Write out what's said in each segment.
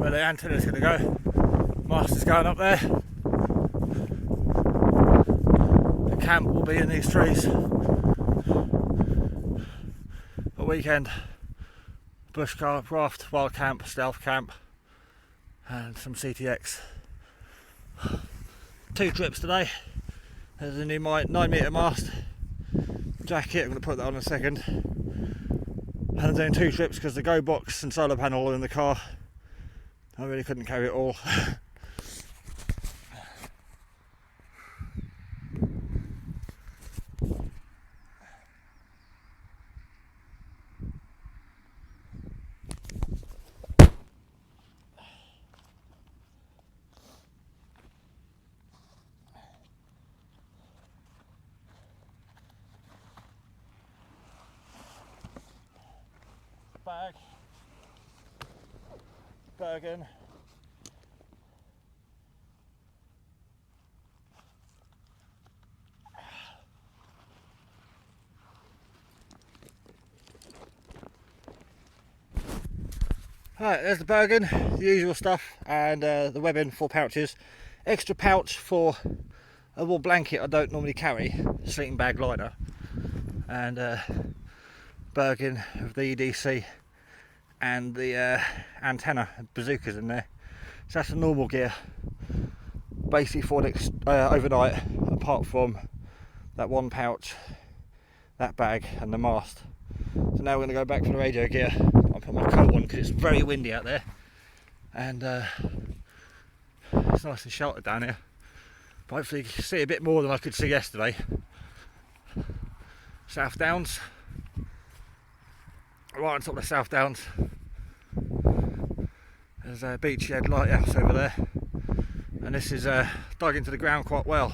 where the antenna's going to go. Master's going up there. The camp will be in these trees. A weekend. Bushcraft, wild camp, stealth camp, and some CTX. 2 trips today. There's a new 9-metre mast jacket. I'm going to put that on in a second. And I'm doing 2 trips because the Go box and solar panel are in the car. I really couldn't carry it all. Bag, Bergen, right, there's the Bergen, the usual stuff, and the webbing, 4 pouches, extra pouch for a wool blanket I don't normally carry, sleeping bag liner, and Bergen of the EDC and the antenna bazookas in there. So that's the normal gear basically for next overnight, apart from that 1 pouch, that bag and the mast. So now we're going to go back for the radio gear. I'll put my coat on because it's very windy out there, and it's nice and sheltered down here, but hopefully you can see a bit more than I could see yesterday. South Downs, right on top of the South Downs, there's a Beachy Head lighthouse over there, and this is dug into the ground quite well.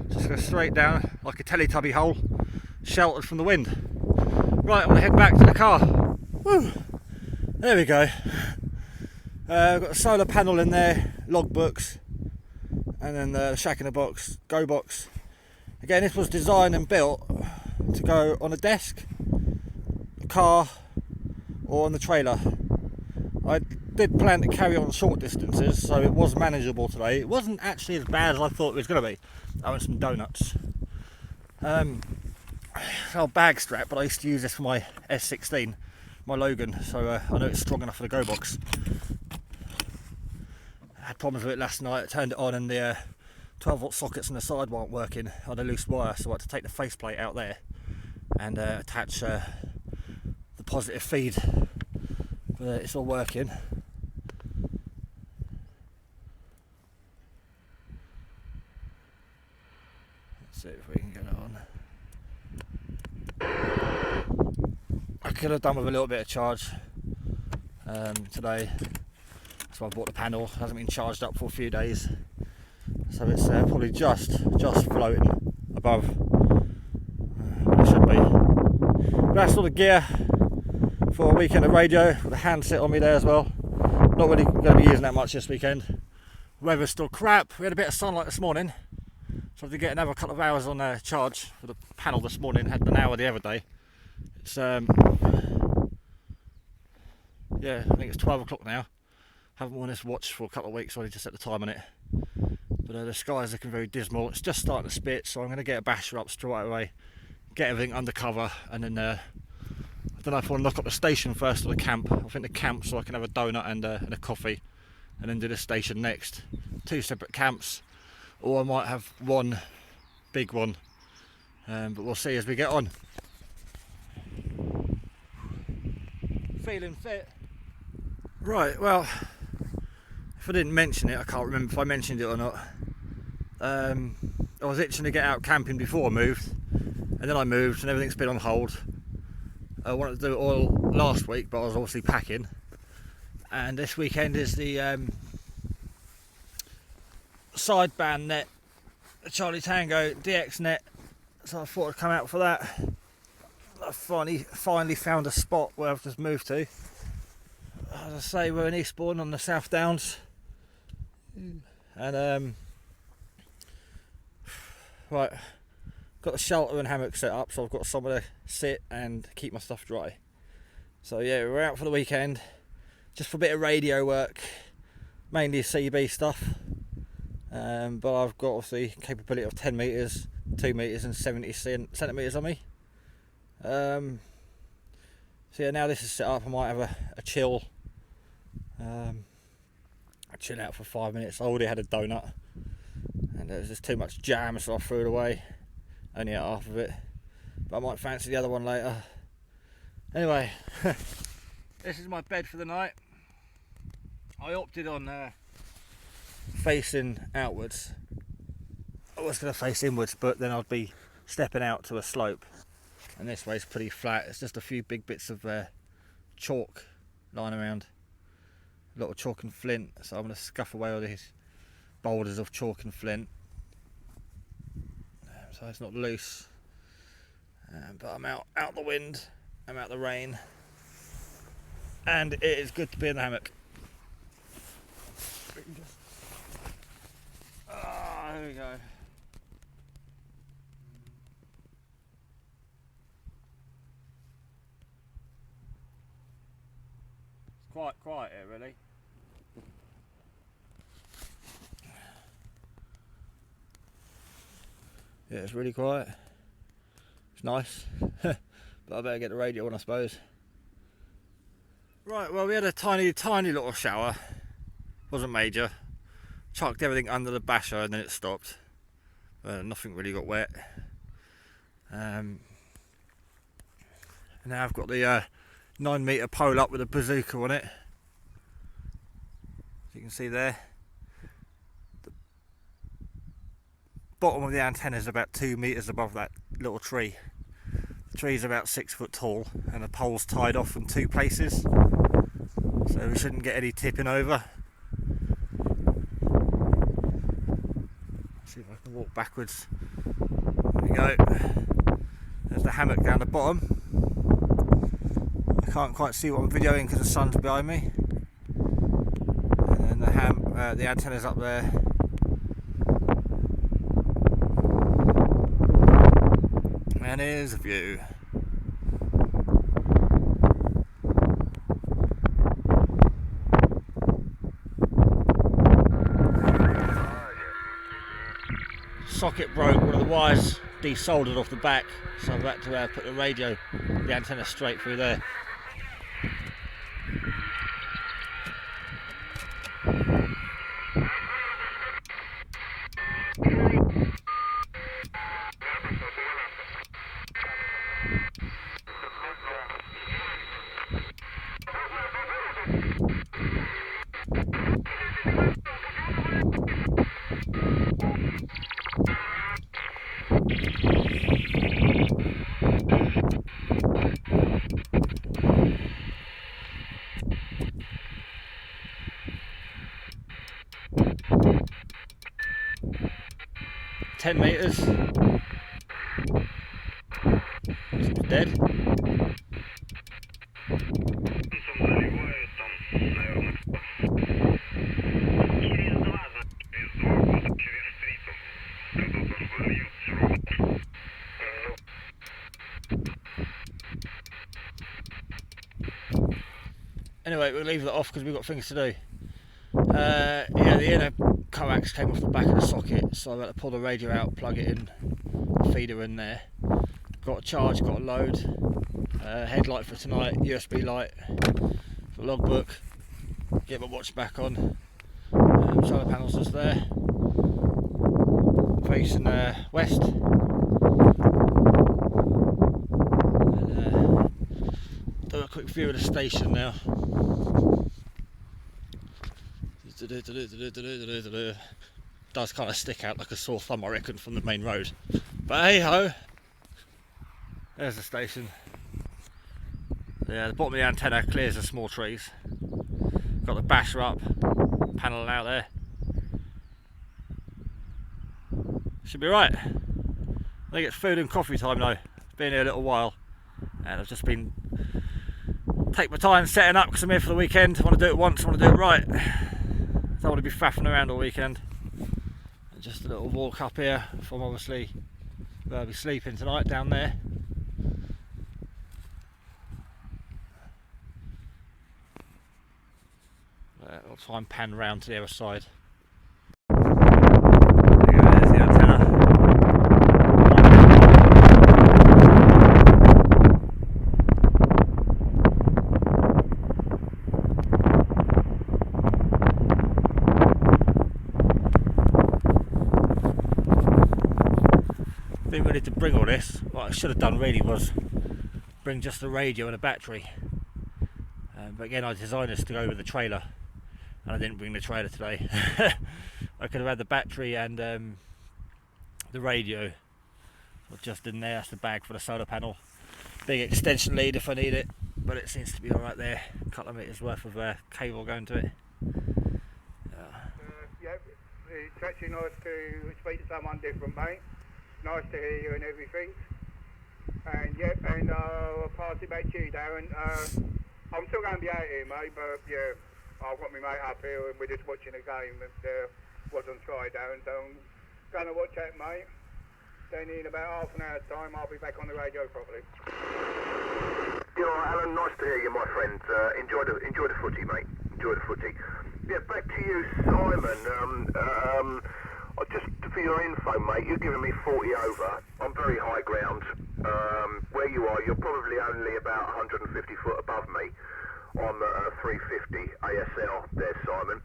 Just go straight down like a Teletubby hole, sheltered from the wind. Right, I'm going to head back to the car. Woo. There we go. I've got a solar panel in there, logbooks, and then the shack in the box, Go box. Again, this was designed and built to go on a desk, a car, or on the trailer. I did plan to carry on short distances, so it was manageable today. It wasn't actually as bad as I thought it was going to be. I want some donuts. It's an old bag strap, but I used to use this for my S16, my Logan, so I know it's strong enough for the Go box. I had problems with it last night. I turned it on and the 12-volt sockets on the side weren't working. I had a loose wire, so I had to take the faceplate out there and attach the positive feed. But it's all working. Let's see if we can get it on. I could have done with a little bit of charge today. That's why I bought the panel. It hasn't been charged up for a few days, so it's probably just floating above where it should be. But that's all the gear for a weekend of radio, with a handset on me there as well. Not really going to be using that much this weekend. Weather's still crap. We had a bit of sunlight this morning, so I had to get another couple of hours on charge for the panel this morning. Had an hour the other day. It's yeah, I think it's 12 o'clock now. Haven't worn this watch for a couple of weeks, so I need to set the time on it. But the sky's looking very dismal. It's just starting to spit, so I'm going to get a basher up straight away, get everything under cover, and then I don't know if I want to knock up the station first or the camp. I think the camp, so I can have a donut and a coffee, and then do the station next. 2 separate camps, or I might have one big one, but we'll see as we get on. Feeling fit. Right, well, if I didn't mention it, I can't remember if I mentioned it or not. I was itching to get out camping before I moved, and then I moved and everything's been on hold. I wanted to do it all last week, but I was obviously packing, and this weekend is the sideband net, the Charlie Tango DX net, so I thought I'd come out for that. I finally found a spot where I've just moved to. As I say, we're in Eastbourne on the South Downs, and right, got the shelter and hammock set up, so I've got somewhere to sit and keep my stuff dry. So yeah, we're out for the weekend, just for a bit of radio work, mainly CB stuff, but I've got obviously capability of 10 metres, 2 metres and 70 centimetres on me. So yeah, now this is set up, I might have a chill. I chill out for 5 minutes. I already had a donut and there was just too much jam, so I threw it away. Only ate half of it, but I might fancy the other one later. Anyway, this is my bed for the night. I opted on facing outwards. I was going to face inwards, but then I'd be stepping out to a slope, and this way's pretty flat. It's just a few big bits of chalk lying around, a lot of chalk and flint, so I'm going to scuff away all these boulders of chalk and flint so it's not loose. But I'm out the wind, I'm out the rain, and it is good to be in the hammock. There we go. It's quite quiet here, really. Yeah, it's really quiet. It's nice. But I better get the radio on, I suppose. Right, well, we had a tiny little shower. Wasn't major. Chucked everything under the basher and then it stopped. Nothing really got wet. And now I've got the 9 metre pole up with a bazooka on it. As you can see there. The bottom of the antenna is about 2 metres above that little tree. The tree's about 6 foot tall and the pole's tied off in 2 places. So we shouldn't get any tipping over. See if I can walk backwards. There we go. There's the hammock down the bottom. I can't quite see what I'm videoing because the sun's behind me. And then the antenna's up there. And here's a view. Socket broke, one of the wires desoldered off the back, so I've had to put the antenna straight through there. Ten metres. Seems dead. Anyway, we'll leave that off because we've got things to do. Yeah, the inner coax came off the back of the socket, so I've got to pull the radio out, plug it in, feed her in there. Got a charge, got a load, headlight for tonight, USB light for logbook, get my watch back on, solar panels just there, facing west, and do a quick view of the station now. Does kind of stick out like a sore thumb, I reckon, from the main road, but hey ho, there's the station. Yeah, the bottom of the antenna clears the small trees. Got the basher up, paneling out there. Should be right. I think it's food and coffee time though. It's been here a little while and I've just been take my time setting up because I'm here for the weekend. I want to do it once, I want to do it right. Don't want to be faffing around all weekend. And just a little walk up here from obviously where I'll be sleeping tonight down there. I'll try and pan round to the other side. There you go, there's the antenna. Been ready to bring all this. What I should have done really was bring just the radio and a battery. But again, I designed this to go with the trailer, and I didn't bring the trailer today. I could have had the battery and the radio just in there. That's the bag for the solar panel. Big extension lead if I need it, but it seems to be alright there. A couple of metres worth of cable going to it. Yep, it's actually nice to speak to someone different, mate. Nice to hear you and everything. And yep, and I'll pass it back to you, Darren. I'm still going to be out here, mate, but yeah, I've got my mate up here and we're just watching a game that was on Sky, Darren, so I'm going to watch that, mate. Then in about half an hour's time, I'll be back on the radio properly. Yeah, Alan, nice to hear you, my friend. Enjoy the footy, mate. Enjoy the footy. Yeah, back to you, Simon. Just for your info, mate, you're giving me 40 over. I'm very high ground. Where you are, you're probably only about 150 foot above me on the 350 ASL there, Simon.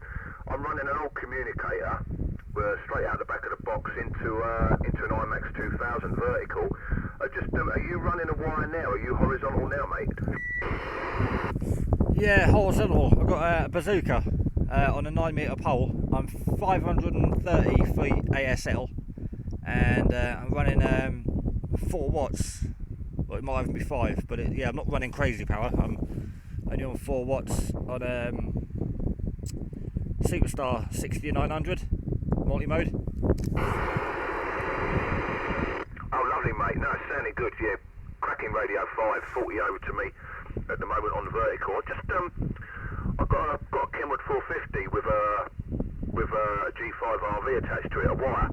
I'm running an old communicator straight out the back of the box into an IMAX 2000 vertical. Are you running a wire now? Are you horizontal now, mate? Yeah, horizontal. I've got a bazooka on a 9 metre pole. I'm 530 feet ASL, and I'm running 4 watts. Well, it might even be 5, but yeah, I'm not running crazy power. I'm only on 4 watts on Superstar 6900 multi-mode. Oh, lovely, mate. No, it's sounding good. Yeah, cracking radio 5, 40 over to me at the moment on the vertical. I've got a Kenwood 450 with a G5 RV attached to it, a wire,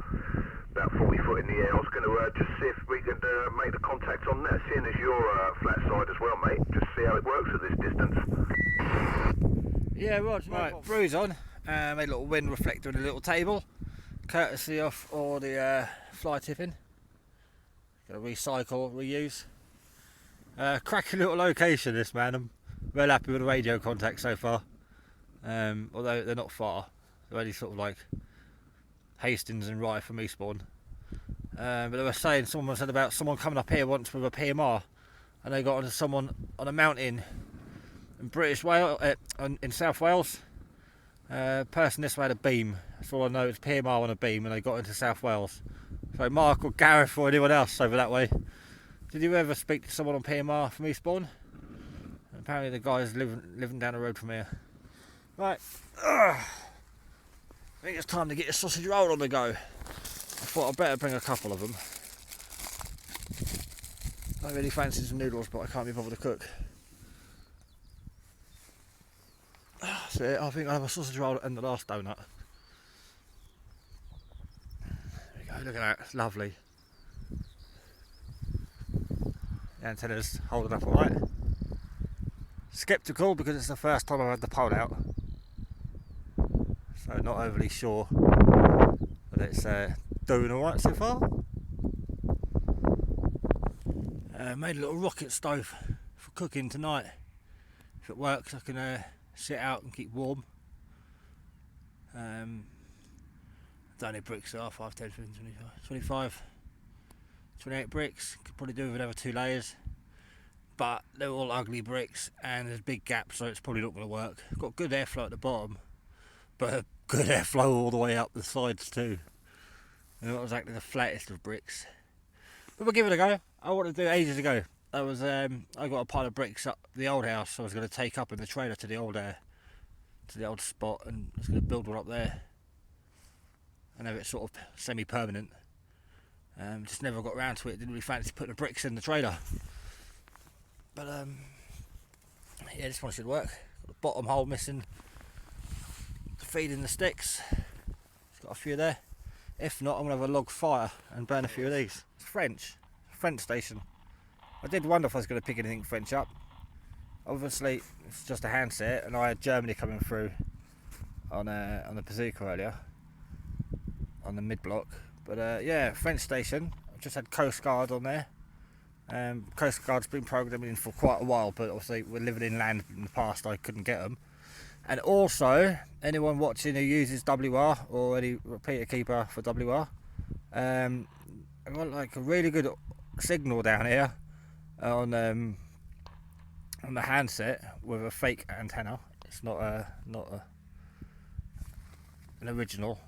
about 40 foot in the air. I was going to just see if we could make the contact on that, seeing as you're flat side as well, mate. Just see how it works at this distance. Yeah, right. Brews on. Made a little wind reflector and a little table, courtesy of all the fly tipping. Got to recycle, reuse. Cracking little location, this, man. I'm well happy with the radio contact so far. Although they're not far, they're only sort of like Hastings and Rye from Eastbourne. But they were saying, someone said about someone coming up here once with a PMR, and they got onto someone on a mountain in British Wales, in South Wales. Person this way had a beam. That's all I know. It's PMR on a beam, and they got into South Wales. So Mark or Gareth or anyone else over that way. Did you ever speak to someone on PMR from Eastbourne? Apparently the guy's living down the road from here. Right. I think it's time to get a sausage roll on the go. I thought I'd better bring a couple of them. I really fancy some noodles, but I can't be bothered to cook. That's it. I think I'll have a sausage roll and the last donut. There we go. Look at that. It's lovely. The antenna's holding up alright. Skeptical because it's the first time I've had the pole out, so not overly sure that it's doing alright so far. Made a little rocket stove for cooking tonight. If it works, I can sit out and keep warm. Don't need bricks are 5, 10, 15, 25, 28 bricks. Could probably do with another 2 layers. But they're all ugly bricks and there's big gaps, so it's probably not going to work. Got good airflow at the bottom, but good airflow all the way up the sides too. They're not exactly the flattest of bricks. But we'll give it a go. I wanted to do it ages ago. I got a pile of bricks up the old house I was going to take up in the trailer to the old spot, and I was going to build one up there and have it sort of semi-permanent. Just never got around to it. Didn't really fancy putting the bricks in the trailer. But yeah, this one should work. Got the bottom hole missing to feed in the sticks. It's got a few there. If not, I'm going to have a log fire and burn a few of these. It's French station. I did wonder if I was going to pick anything French up. Obviously, it's just a handset, and I had Germany coming through on the bazooka earlier on the mid block. But yeah, French station. I've just had Coast Guard on there. Coast Guard's been programming in for quite a while, but obviously we're living in land in the past, I couldn't get them. And also, anyone watching who uses WR or any repeater keeper for WR, I've got like a really good signal down here on the handset with a fake antenna. It's not an original,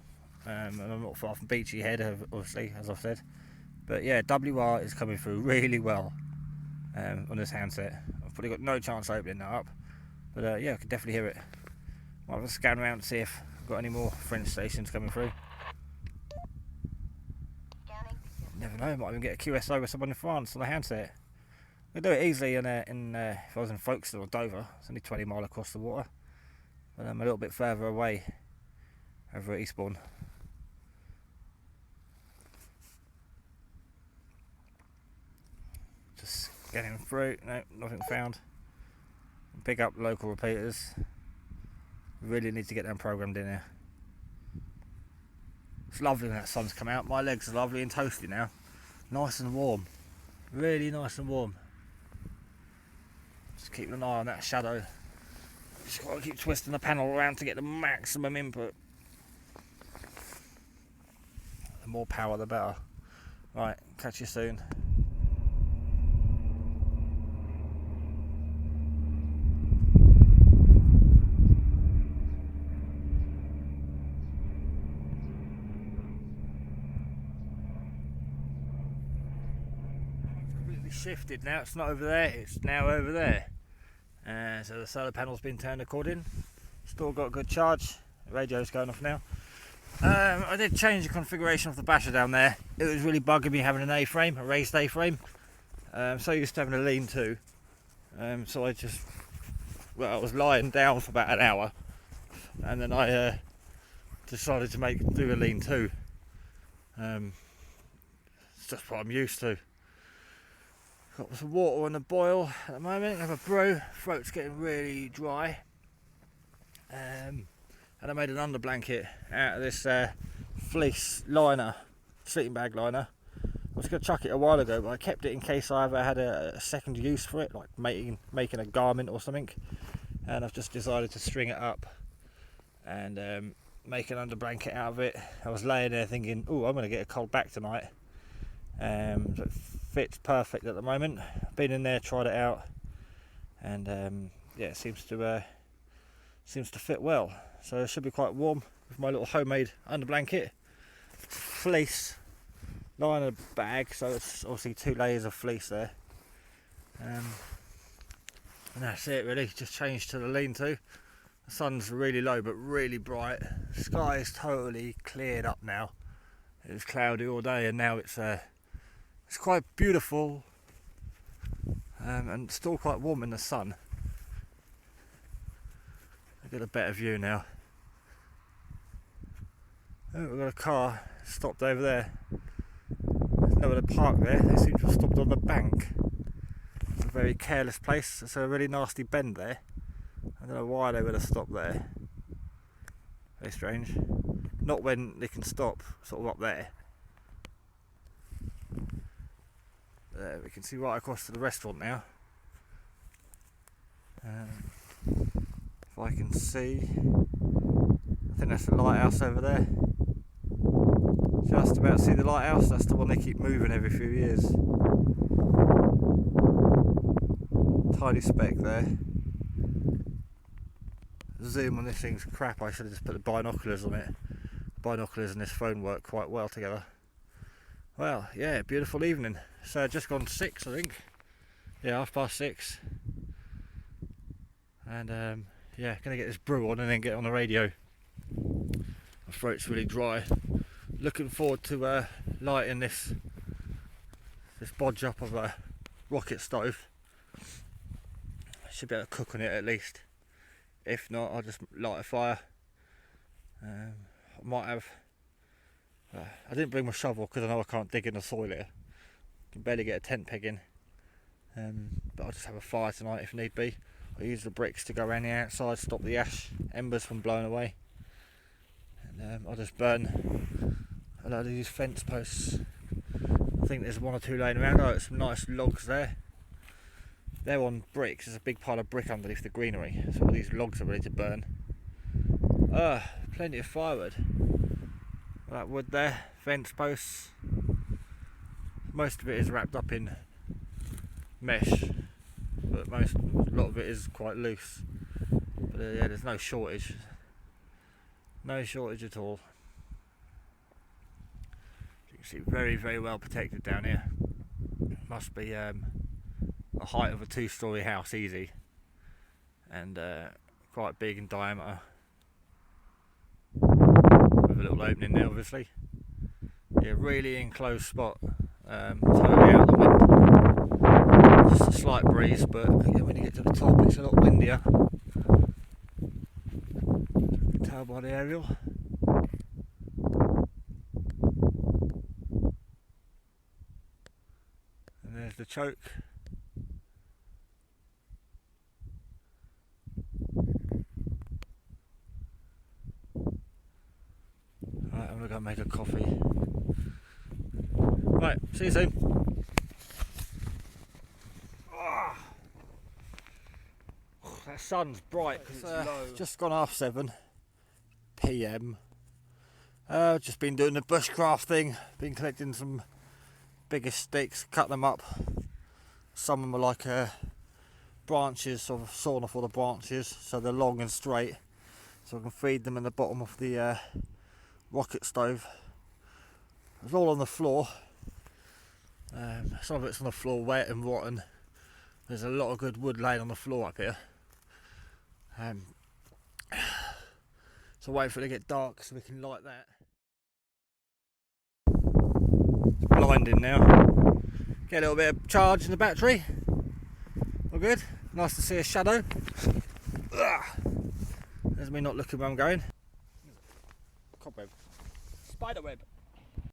and I'm not far from Beachy Head, obviously, as I've said. But yeah, WR is coming through really well on this handset. I've probably got no chance of opening that up, but yeah, I can definitely hear it. Might have to scan around and see if I've got any more French stations coming through. Never know, might even get a QSO with someone in France on a handset. I could do it easily if I was in Folkestone or Dover. It's only 20 mile across the water, but I'm a little bit further away over at Eastbourne. Just getting through. No, nothing found. Pick up local repeaters. Really need to get them programmed in here. It's lovely when that sun's come out. My legs are lovely and toasty now. Nice and warm. Really nice and warm. Just keeping an eye on that shadow. Just got to keep twisting the panel around to get the maximum input. The more power the better. Right, catch you soon. Shifted now, it's not over there, it's now over there. So the solar panel's been turned according. Still got a good charge. The radio's going off now. I did change the configuration of the basher down there. It was really bugging me having an A-frame, a raised A-frame. So used to having a lean-to. So I was lying down for about an hour, and then I decided to do a lean-to. It's just what I'm used to. Got some water on the boil at the moment. Have a brew. Throat's getting really dry. And I made an under blanket out of this fleece liner, sleeping bag liner. I was going to chuck it a while ago, but I kept it in case I ever had a second use for it, like making a garment or something. And I've just decided to string it up and make an under blanket out of it. I was laying there thinking, oh, I'm going to get a cold back tonight. So it fits perfect at the moment. Been in there, tried it out, and yeah, it seems to fit well. So it should be quite warm with my little homemade under blanket. Fleece liner bag, so it's obviously 2 layers of fleece there. And that's it really. Just changed to the lean-to. The sun's really low but really bright. The sky is totally cleared up now. It was cloudy all day, and now it's quite beautiful and still quite warm in the sun. I get a better view now. Oh, we've got a car stopped over there. There's nowhere to park there. They seem to have stopped on the bank. It's a very careless place. It's a really nasty bend there. I don't know why they would have stopped there. Very strange. Not when they can stop sort of up there. There, we can see right across to the restaurant now. If I can see, I think that's the lighthouse over there. Just about to see the lighthouse. That's the one they keep moving every few years. Tiny speck there. The zoom on this thing's crap. I should have just put the binoculars on it. Binoculars and this phone work quite well together. Well, yeah, beautiful evening. So just gone 6, I think. Yeah, 6:30. And yeah, gonna get this brew on and then get on the radio. My throat's really dry. Looking forward to lighting this bodge up of a rocket stove. Should be able to cook on it at least. If not, I'll just light a fire. I might have. I didn't bring my shovel because I know I can't dig in the soil here. Can barely get a tent peg in. But I'll just have a fire tonight if need be. I'll use the bricks to go around the outside, stop the ash embers from blowing away. I'll just burn a load of these fence posts. I think there's one or two laying around. Oh, some nice logs there. They're on bricks. There's a big pile of brick underneath the greenery, so all these logs are ready to burn. Plenty of firewood. That wood there, fence posts. Most of it is wrapped up in mesh, but a lot of it is quite loose. But yeah, there's no shortage. No shortage at all. You can see very, very well protected down here. Must be a height of a 2-storey house easy, and quite big in diameter. With a little opening there, obviously. Yeah, really enclosed spot. Totally out of the wind. Just a slight breeze, but again, when you get to the top, it's a lot windier. You can tell by the aerial. And there's the choke. Right, I'm gonna go make a coffee. Right, see you soon. That sun's bright. It's just gone 7:30 PM. Just been doing the bushcraft thing. Been collecting some bigger sticks, cut them up. Some of them are like branches, sort of sawn off all the branches, so they're long and straight, so I can feed them in the bottom of the rocket stove. It's all on the floor. Some of it's on the floor wet and rotten. There's a lot of good wood laying on the floor up here. So wait for it to get dark so we can light that. It's blinding now. Get a little bit of charge in the battery. All good. Nice to see a shadow. There's me not looking where I'm going. Cobweb. Spiderweb.